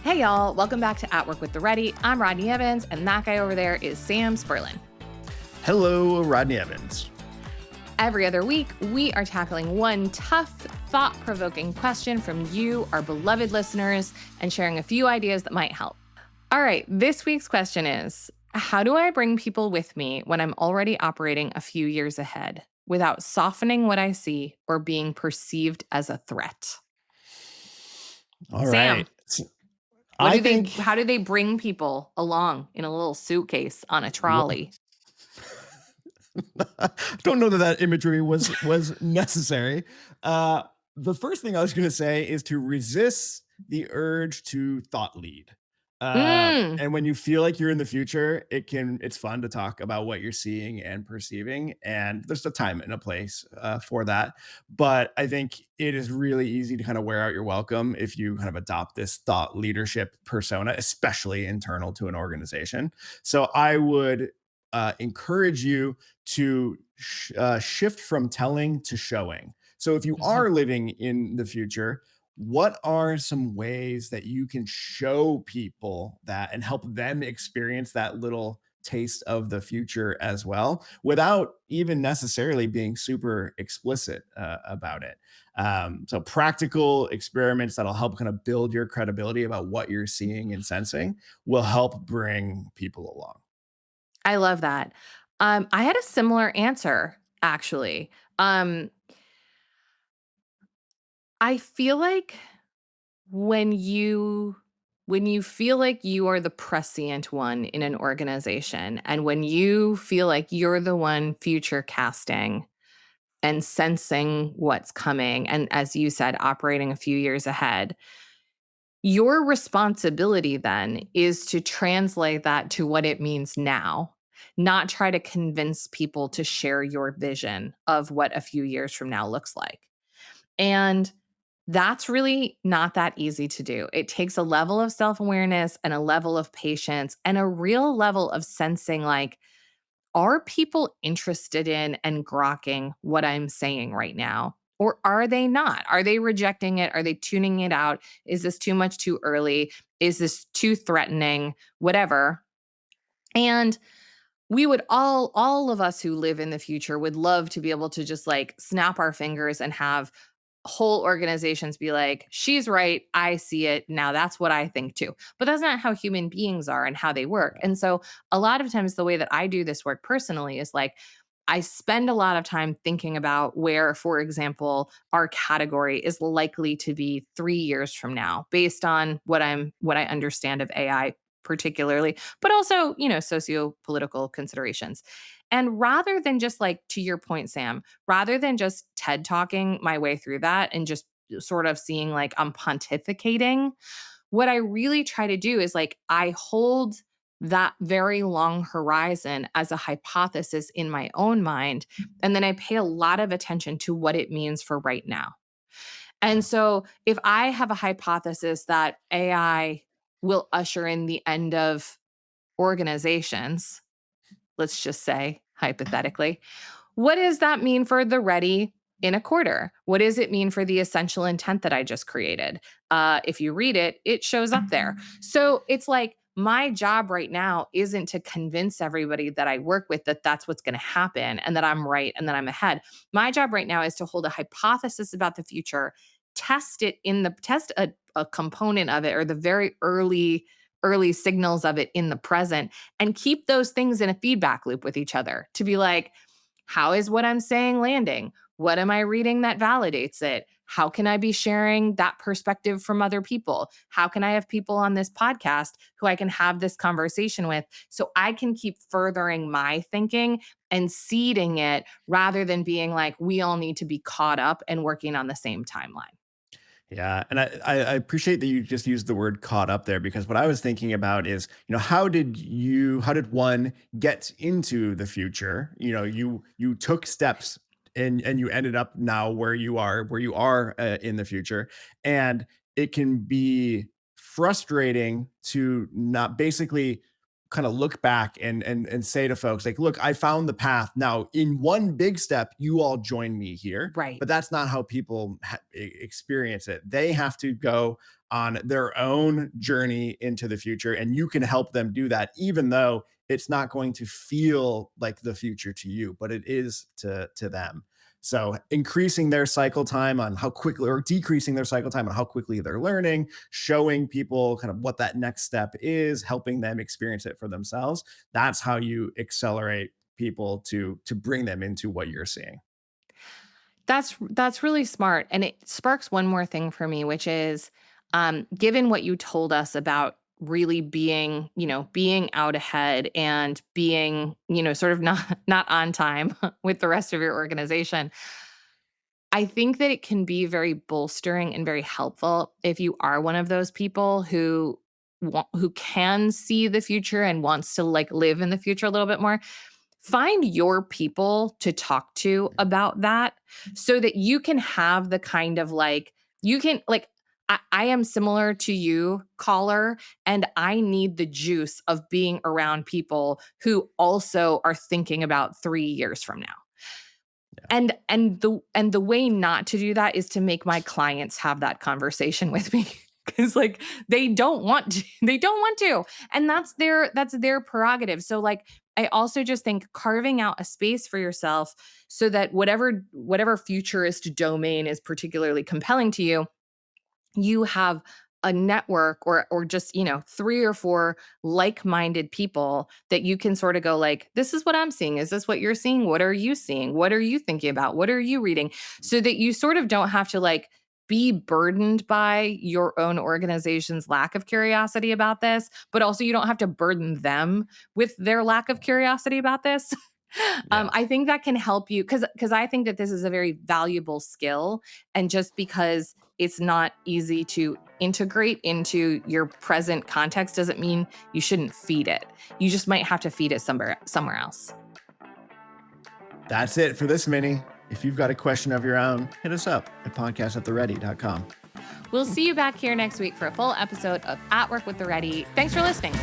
Hey y'all, welcome back to At Work with the Ready. I'm Rodney Evans, and that guy over there is Sam Spurlin. Hello, Rodney Evans. Every other week, we are tackling one tough, thought-provoking question from you, our beloved listeners, and sharing a few ideas that might help. All right, this week's question is, how do I bring people with me when I'm already operating a few years ahead without softening what I see or being perceived as a threat? All Sam, right. I think how do they bring people along in a little suitcase on a trolley? don't know that imagery was necessary. The first thing I was going to say is to resist the urge to thought lead. Mm. And when you feel like you're in the future, it's fun to talk about what you're seeing and perceiving, and there's a time and a place for that. But I think it is really easy to kind of wear out your welcome if you kind of adopt this thought leadership persona, especially internal to an organization. So I would encourage you to shift from telling to showing. So if you Mhm. are living in the future, what are some ways that you can show people that and help them experience that little taste of the future as well without even necessarily being super explicit about it? So practical experiments that'll help kind of build your credibility about what you're seeing and sensing will help bring people along. I love that. I had a similar answer, actually. Um, I feel like when you when you feel like you are the prescient one in an organization, and when you feel like you're the one future casting and sensing what's coming, and as you said, operating a few years ahead, your responsibility then is to translate that to what it means now, not try to convince people to share your vision of what a few years from now looks like. And that's really not that easy to do. It takes a level of self awareness and a level of patience and a real level of sensing, like, are people interested in and grokking what I'm saying right now? Or are they not? Are they rejecting it? Are they tuning it out? Is this too much too early? Is this too threatening? Whatever. And we would all of us who live in the future would love to be able to just like snap our fingers and have whole organizations be like, she's right, I see it, now that's what I think too. But that's not how human beings are and how they work. And so a lot of times the way that I do this work personally is like, I spend a lot of time thinking about where, for example, our category is likely to be 3 years from now, based on what I understand of AI particularly, but also, socio-political considerations. And rather than just like, to your point, Sam, rather than just TED talking my way through that and just sort of seeing like I'm pontificating, what I really try to do is like I hold that very long horizon as a hypothesis in my own mind. And then I pay a lot of attention to what it means for right now. And so if I have a hypothesis that AI will usher in the end of organizations, let's just say hypothetically, what does that mean for the ready in a quarter? What does it mean for the essential intent that I just created? If you read it, it shows up there. So it's like my job right now isn't to convince everybody that I work with that that's what's going to happen and that I'm right and that I'm ahead. My job right now is to hold a hypothesis about the future, test a component of it or the very early signals of it in the present, and keep those things in a feedback loop with each other to be like, how is what I'm saying landing? What am I reading that validates it? How can I be sharing that perspective from other people? How can I have people on this podcast who I can have this conversation with so I can keep furthering my thinking and seeding it rather than being like, we all need to be caught up and working on the same timeline? Yeah, and I appreciate that you just used the word caught up there because what I was thinking about is, how did one get into the future? You took steps and you ended up now where you are in the future, and it can be frustrating to not basically kind of look back and say to folks like, look, I found the path. Now, in one big step, you all join me here. Right. But that's not how people experience it. They have to go on their own journey into the future, and you can help them do that, even though it's not going to feel like the future to you, but it is to them. So increasing their cycle time on how quickly, or decreasing their cycle time on how quickly they're learning, showing people kind of what that next step is, helping them experience it for themselves. That's how you accelerate people to bring them into what you're seeing. That's really smart, and it sparks one more thing for me, which is, given what you told us about really being, being out ahead and being, sort of not not on time with the rest of your organization. I think that it can be very bolstering and very helpful if you are one of those people who can see the future and wants to, like, live in the future a little bit more. Find your people to talk to about that so that you can have the kind of, like, you can, like, I am similar to you, caller, and I need the juice of being around people who also are thinking about 3 years from now. Yeah. And the way not to do that is to make my clients have that conversation with me, because, like, they don't want to, and that's their prerogative. So, like, I also just think carving out a space for yourself so that whatever futurist domain is particularly compelling to you, you have a network, or just, 3 or 4 like-minded people that you can sort of go like, "This is what I'm seeing. Is this what you're seeing? What are you seeing? What are you thinking about? What are you reading?" So that you sort of don't have to, like, be burdened by your own organization's lack of curiosity about this, but also you don't have to burden them with their lack of curiosity about this. Yeah. I think that can help you, because I think that this is a very valuable skill, and just because it's not easy to integrate into your present context doesn't mean you shouldn't feed it. You just might have to feed it somewhere else. That's it for this mini. If you've got a question of your own, hit us up at podcastattheready.com. We'll see you back here next week for a full episode of At Work with the Ready. Thanks for listening.